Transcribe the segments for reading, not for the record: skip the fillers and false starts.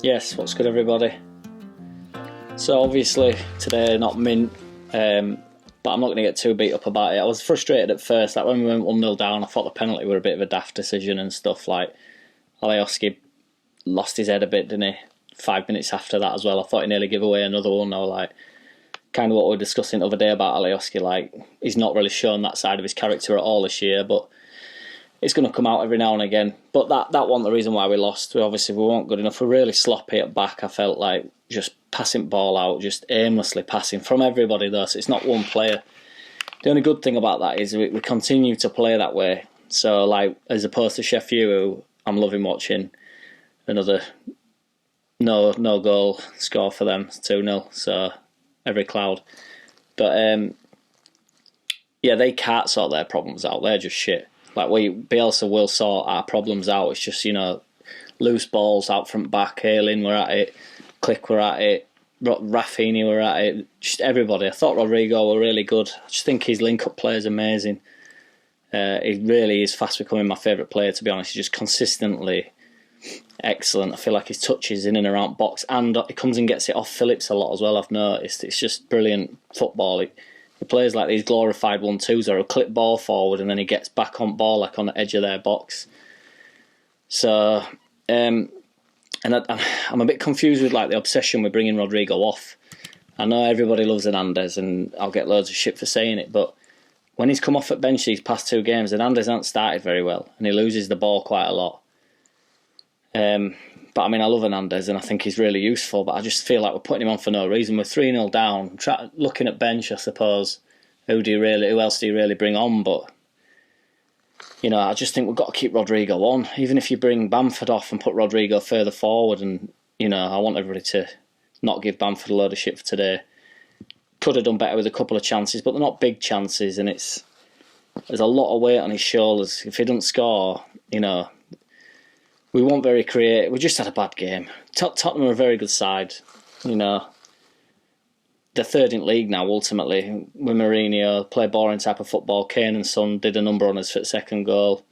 Yes, what's good everybody? So obviously today not mint, but I'm not going to get too beat up about it. I was frustrated at first, like when we went 1-0 down, I thought the penalty were a bit of a daft decision and stuff. Like Alioski lost his head a bit, didn't he? 5 minutes after that as well, I thought he nearly gave away another one. I was like, kind of what we were discussing the other day about Alioski, like he's not really shown that side of his character at all this year, but it's going to come out every now and again. But that wasn't the reason why we lost. We weren't good enough. We're really sloppy at back. I felt like just passing ball out, just aimlessly passing from everybody though. So it's not one player. The only good thing about that is we continue to play that way. So like as opposed to Sheffield, who I'm loving watching, another no goal score for them, 2-0. So every cloud. But yeah, they can't sort their problems out. They're just shit. Like Bielsa will sort our problems out. It's just, loose balls out front back. Ayling were at it. Click were at it. Rafinha were at it. Just everybody. I thought Rodrigo were really good. I just think his link-up play is amazing. He really is fast becoming my favourite player, to be honest. He's just consistently excellent. I feel like his touches in and around box, and he comes and gets it off Phillips a lot as well, I've noticed. It's just brilliant football. He plays like these glorified 1-2s or he'll clip ball forward and then he gets back on ball like on the edge of their box. So, and I'm a bit confused with like the obsession with bringing Rodrigo off. I know everybody loves Hernandez and I'll get loads of shit for saying it, but when he's come off at bench these past 2 games, Hernandez hasn't started very well and he loses the ball quite a lot. But I mean, I love Hernandez and I think he's really useful, but I just feel like we're putting him on for no reason. We're 3-0 down. Looking at bench, I suppose, who else do you really bring on? But, I just think we've got to keep Rodrigo on. Even if you bring Bamford off and put Rodrigo further forward and, I want everybody to not give Bamford a load of shit for today. Could have done better with a couple of chances, but they're not big chances and there's a lot of weight on his shoulders. If he doesn't score, we weren't very creative. We just had a bad game. Tottenham are a very good side. They're third in league now, ultimately. With Mourinho, play boring type of football. Kane and Son did a number on us for the second goal.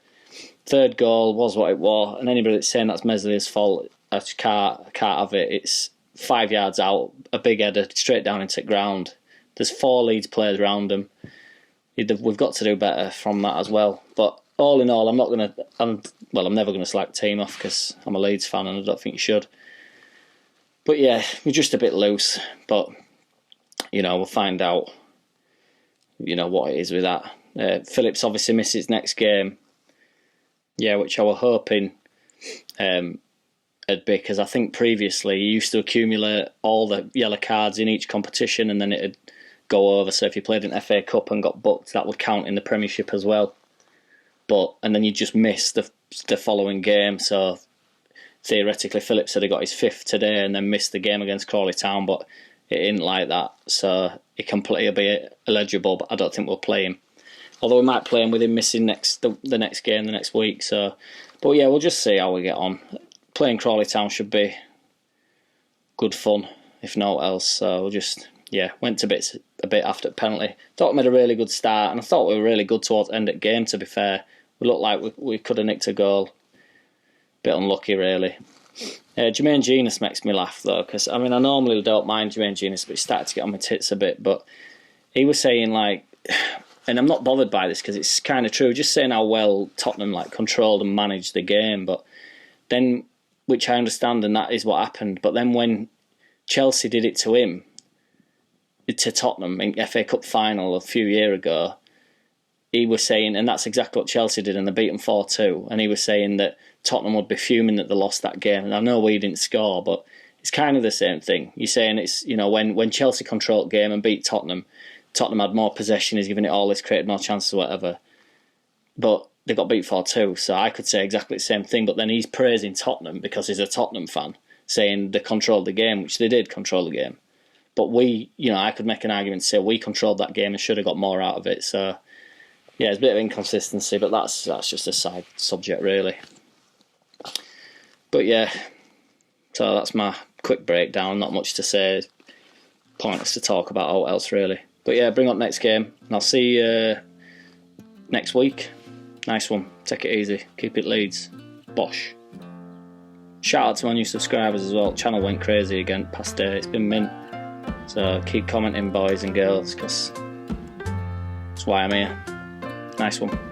Third goal was what it was. And anybody that's saying that's Meslier's fault, I just can't have it. It's 5 yards out, a big header, straight down into the ground. There's 4 Leeds players around him. We've got to do better from that as well. But all in all, I'm never going to select team off because I'm a Leeds fan and I don't think you should. But yeah, we're just a bit loose. But, we'll find out, what it is with that. Phillips obviously misses next game. Yeah, which I was hoping it'd be, because I think previously he used to accumulate all the yellow cards in each competition and then it'd go over. So if you played an FA Cup and got booked, that would count in the Premiership as well. And then you just miss the following game. So theoretically, Phillips had got his 5th today and then missed the game against Crawley Town, but it ain't like that. So he'll be eligible, but I don't think we'll play him. Although we might play him with him missing the next game the next week. So, but yeah, we'll just see how we get on. Playing Crawley Town should be good fun, if not else. So we'll just went to bits a bit after the penalty. Thought we made a really good start, and I thought we were really good towards the end of the game. To be fair. We looked like we could have nicked a goal. Bit unlucky, really. Jermaine Genius makes me laugh, though, because, I normally don't mind Jermaine Genius, but he started to get on my tits a bit. But he was saying, and I'm not bothered by this because it's kind of true, just saying how well Tottenham, controlled and managed the game. But then, which I understand, and that is what happened. But then when Chelsea did it to him, to Tottenham, in FA Cup final a few years ago, he was saying, and that's exactly what Chelsea did, and they beat them 4-2. And he was saying that Tottenham would be fuming that they lost that game. And I know we didn't score, but it's kind of the same thing. You're saying it's, when Chelsea controlled the game and beat Tottenham, Tottenham had more possession, he's given it all, he's created more chances or whatever. But they got beat 4-2, so I could say exactly the same thing. But then he's praising Tottenham because he's a Tottenham fan, saying they controlled the game, which they did control the game. But I could make an argument to say we controlled that game and should have got more out of it. So yeah, it's a bit of inconsistency, but that's just a side subject, really. But yeah, so that's my quick breakdown. Not much to say. Pointless to talk about all else, really. But yeah, bring up next game, and I'll see you next week. Nice one. Take it easy. Keep it Leeds. Bosh. Shout out to my new subscribers as well. Channel went crazy again past day. It's been mint. So keep commenting, boys and girls, because that's why I'm here. Nice one.